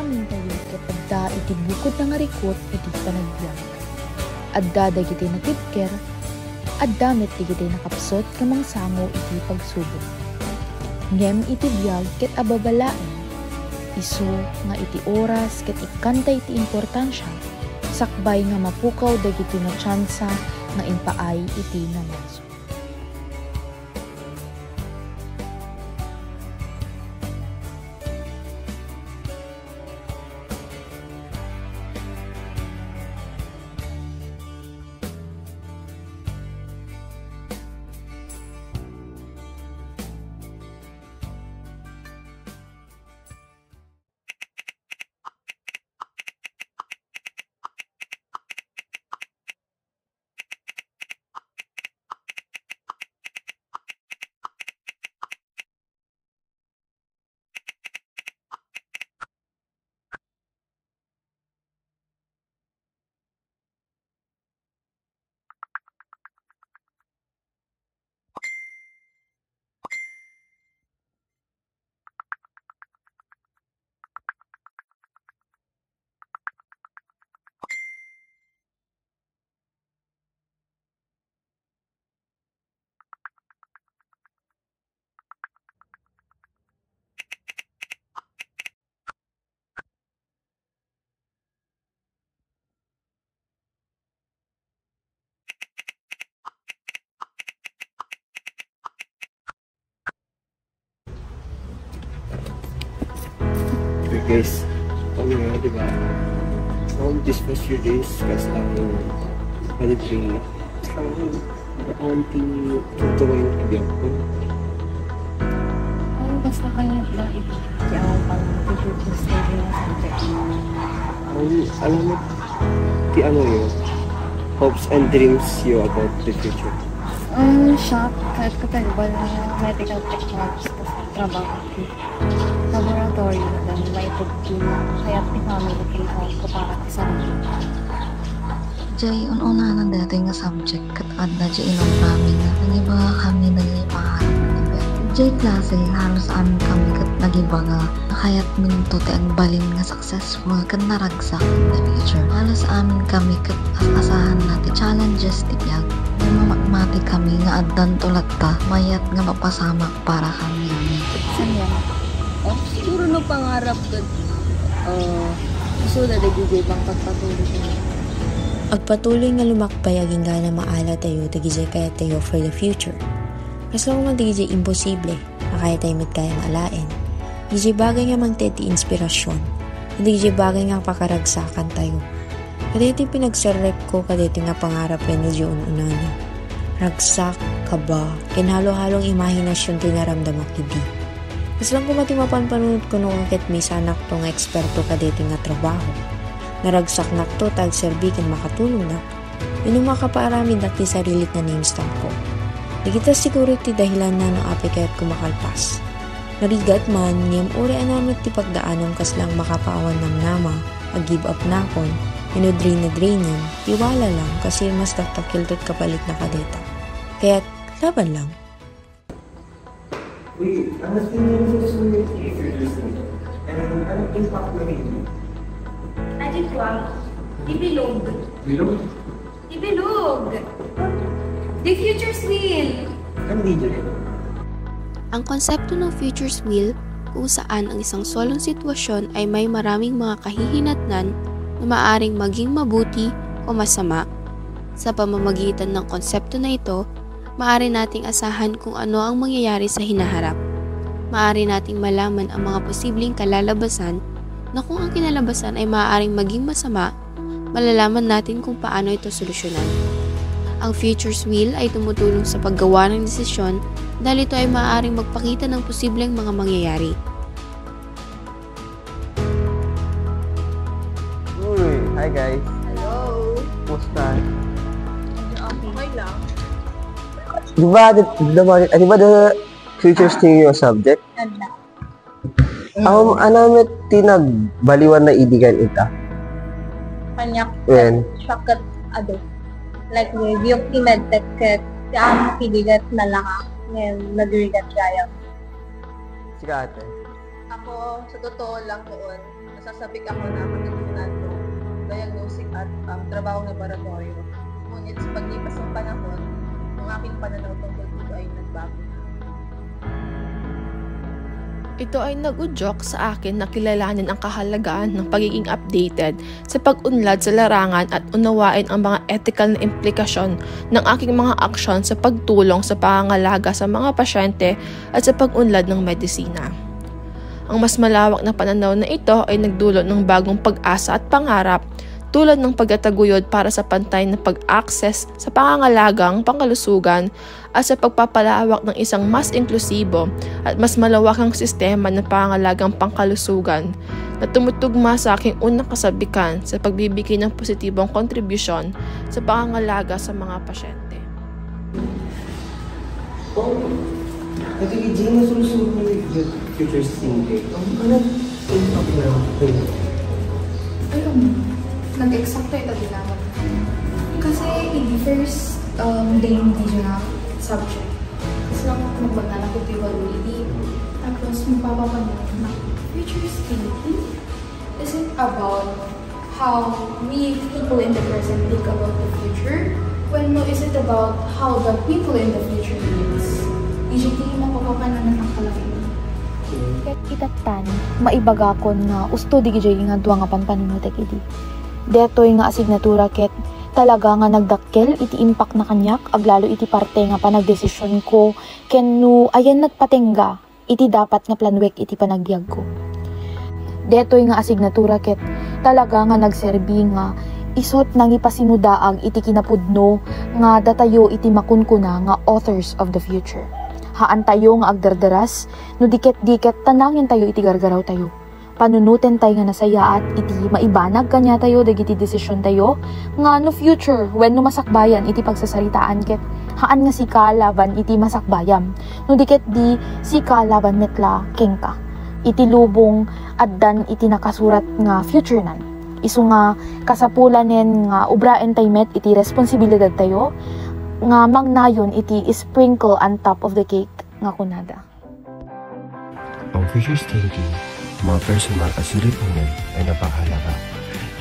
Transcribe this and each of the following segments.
amin tayo ket adda iti bukod na nga rikot iti panagbiag. Adda dagiti nakipker, adda met digiti nakapsot kamang sango iti pagsubok. Ngem iti biag ket ababalaen, isu nga iti oras ket ikantay iti importansya, sakbay nga mapukaw dagiti na tsansa nga impaay iti nanaso. Guys, diba? All these first few days, guys, nalibring ang auntie tutuloy yung ibig ko. Basta kanya ba ito? Kaya ako pang future study na subject. Alam mo, ano yun? Hopes and dreams you about the future. Shock. Kahit katagabal na medical technologies kasi trabaho ko. Laboratory na lang, may tagpin na. Kaya pinamili ko para sa sarili. Jay, una na dati nga subject kat adna jay inong kami nga nagiba kami nagipaharap na Jay klase halos amin kami kat nagiba nga kayat minto te ang balin nga successful kat naragsak in the future. Halos amin kami kat asahan natin challenges ti biyag. May mamakmati kami nga addan tulad ta mayat nga mapasamak para kami. Saan yan? Siguro no pangarap kat gusto na nagigay bang pagpatuloy ko. Agpatuloy nga lumakbay aging gana maala tayo tagijay kaya tayo for the future. Kaslo nga tagijay imposible, makaya tayo mit kaya maalain. Tagijay bagay nga mangteti inspirasyon, tagijay bagay nga pakaragsakan tayo. Kadeti pinagserrep ko kadeti nga pangarap yan na diyon unana. Ragsak, kaba, kinhalo-halong imahinasyon tinaramdamak idi. Kaslang kumati mapanpanunod ko nung angket may sanak to nga eksperto kadeti nga trabaho. Naragsak na to tag serbikin makatulong na. Yun ang makapaarami dati sarilit na names tag ko. Di kita siguro ti dahilan na no api kaya't kumakalpas. Narigat man, niyam uri anamit ti pagdaanong kaslang makapaawan ng nama, ag-give up na kon, drain yan, tiwala lang kasi mas taktakiltot kapalit na kadeta. Kaya't laban lang. Wait, ano tingin mo sa future? Anong impact na rin? Adjectual. Ibilog. Bilog? Ibilog. The future's wheel. Ano dito? Ang konsepto ng future's wheel kung saan ang isang solong sitwasyon ay may maraming mga kahihinatnan na maaring maging mabuti o masama. Sa pamamagitan ng konsepto na ito, maaari nating asahan kung ano ang mangyayari sa hinaharap. Maaari nating malaman ang mga posibleng kalalabasan na kung ang kinalabasan ay maaaring maging masama, malalaman natin kung paano ito solusyonan. Ang future's wheel ay tumutulong sa paggawa ng desisyon dahil ito ay maaaring magpakita ng posibleng mga mangyayari. Hi guys. Hello. Kumusta? Okay lang. Di ba the future's thing yung subject? Ganda. Ano tinagbaliwan na ibigan ita? Kanyak. When? Shakat ado. Like yung medtech ket ang piligat na lang ngayon nagrigat kaya. Sige ate. Ako sa totoo lang noon nasasabik ako na matutunan ko, diagnosing at trabaho ng laboratorio. Ngunit sa paglipas ng panahon, ang aking pananaw tungkol dito ay nagbago na. Ito ay nag-udyok sa akin na kilalanin ang kahalagaan ng pagiging updated sa pag-unlad sa larangan at unawain ang mga ethical na implikasyon ng aking mga aksyon sa pagtulong sa pangangalaga sa mga pasyente at sa pag-unlad ng medisina. Ang mas malawak na pananaw na ito ay nagdulot ng bagong pag-asa at pangarap tulad ng pagtataguyod para sa pantay na pag-access sa pangangalagang pangkalusugan at sa pagpapalawak ng isang mas inklusibo at mas malawakang sistema ng pangangalagang pangkalusugan na tumutugma sa aking unang kasabikan sa pagbibigay ng positibong kontribusyon sa pangangalaga sa mga pasyente. Ito yung Gina, sumusunod mo yung future thinking. Ano impact na ayun, nag-eksakto ito din naman. Kasi in the first day hindi siya subject. Kasi lang magbaga ko ito yung tapos magpapapanong na future thinking isn't about how we people in the present think about the future, when no, is it about how the people in the future lives. Hindi mapapapanan ng kalaki. Ket itatan, maibaga kon nga usto di gijay nga duwa nga panpanunutek idi. Detoy nga asignatura ket talaga nga nagdakkel iti impact na kanyak aglalo iti parte nga panagdesisyon ko kenno ayan nagpatenga iti dapat nga planwek iti panagbiag ko. Detoy nga asignatura ket talaga nga nagserbi nga isot nang ipasimudaag iti kinapudno nga datayo iti makunkuna nga authors of the future. Haan tayo nga agdardaras, no diket-diket tanangin tayo iti gargaraw tayo. Panunuten tayo nga nasaya at iti maibanag kanya tayo dagiti desisyon tayo, nga no future when no masakbayan iti pagsasaritaan ket haan nga sika laban iti masakbayam. No diket di sika laban metla kengka. Iti lubong addan iti nakasurat nga future nan. Isu nga kasapulanen nga ubraen tayo met iti responsibilidad tayo, nga mangnayon iti sprinkle on top of the cake nga kunada. Ang future thinking, mga personal at silipunan ay napakahalaga.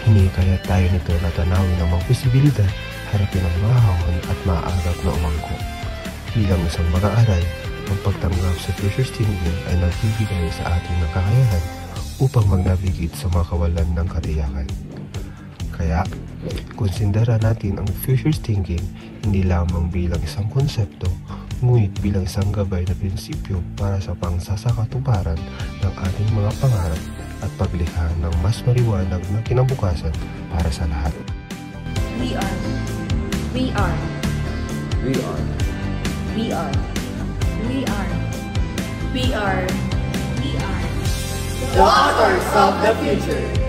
Hindi kaya tayo nito natanawin ng mga posibilidad, harapin ang mahahon at maaagap na umangko. Bilang isang mag-aaral, ang pagtanggap sa future thinking ay nagbibigay sa atin ng kakayahan upang magnavigate sa mga kawalan ng katiyakan. Kaya, konsidera natin ang future thinking hindi lamang bilang isang konsepto, ngunit bilang isang gabay na prinsipyo para sa pangsasakatuparan ng ating mga pangarap at paglikha ng mas maliwanag na kinabukasan para sa lahat. We are. We are. We are. We are. We are. We are. We are. The authors of the future.